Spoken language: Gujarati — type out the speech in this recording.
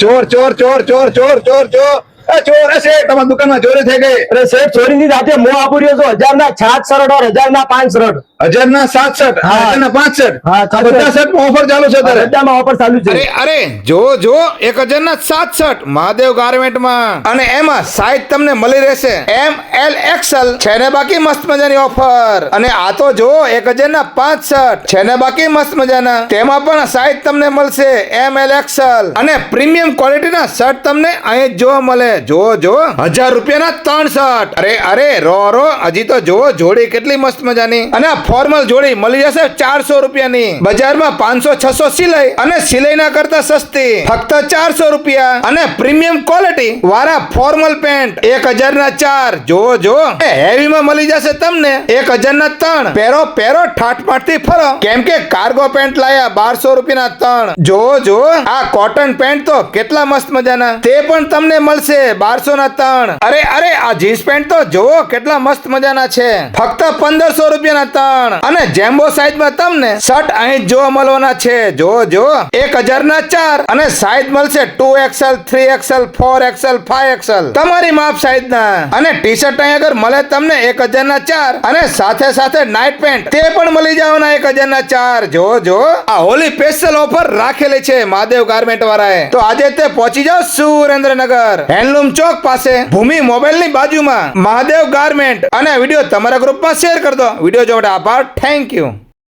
ચોર ચોર ચોર ચોર ચોર ચોર ચોર ચોર હશે તમારી દુકાનમાં ચોરી થઈ ગઈ. અરે સાહેબ ચોરી ની રાતે મો આપી રહ્યો છો 1000 ના 7 શર્ટ और 1000 ના 5 શર્ટ. 1000 ના 7 શર્ટ, 1000 ના 5 શર્ટ. હા, આ બધા શર્ટ માં ઓફર ચાલુ છે તારે. બધામાં ઓફર ચાલુ છે. અરે જો 1000 ના 7 શર્ટ મહાદેવ ગાર્મેન્ટ માં, અને એમાં સાઈઝ તમને મળી રહેશે એમ એલ એક્સએલ. છે ને બાકી મસ્ત મજાની ઓફર. અને આ તો જો 1000 ના 5 શર્ટ છે ને બાકી મસ્ત મજાના, તેમાં પણ સાઈઝ તમને મળશે એમ એલ એક્સએલ. અને પ્રીમિયમ ક્વોલિટી ના શર્ટ તમને અહીં જોવા મળે. જો 1000 રૂપિયાના 3 શર્ટ. અરે રો હજી તો જો જોડી કેટલી મસ્ત મજાની. અને આ ફોર્મલ જોડી મળી જશે 400 રૂપિયાની. બજારમાં 500-600 સિલાઈ, અને સિલાઈ ના કરતા સસ્તી ફક્ત 400 રૂપિયા. અને પ્રીમિયમ ક્વોલિટી વાળા ફોર્મલ પેન્ટ 1000 ના 4. જો હેવી માં મળી જશે તમને 1000 ના 3. પહેરો ઠાઠ થી ફરો, કેમ કે કાર્ગો પેન્ટ લાયા 1200 રૂપિયાના 3. જો આ કોટન પેન્ટ તો કેટલા મસ્ત મજાના, તે પણ તમને મળશે 1200 ના 3. અરે આ જીન્સ પેન્ટ તો જોવો કેટલા મસ્ત મજાના છે, ફક્ત 1500 રૂપિયાના 3. અને જેમ્બો સાઈઝ માં તમને શર્ટ અહીં જોવા મળવાના છે. જો 1000 ના 4. અને સાઈઝ મળશે 2XL, 3XL, 4XL, 5XL, તમારી માપ સાઈઝ ના. અને ટી શર્ટ અહીં અગર મળે તમને 1000 ના 4. અને સાથે નાઇટ પેન્ટ તે પણ મળી જવાના 1000 ના 4. જો આ હોલી સ્પેશિયલ ઓફર રાખેલી છે મહાદેવ ગાર્મેન્ટ વાળાએ. તો આજે તે પહોંચી જાઓ સુરેન્દ્રનગર હેન્ડલૂમ ચોક પાસે, ભૂમિ મોબાઈલ ની બાજુમાં મહાદેવ ગાર્મેન્ટ. અને વિડીયો તમારા ગ્રુપમાં શેર કરી દો. વિડીયો જોવા માટે આભાર. Thank you.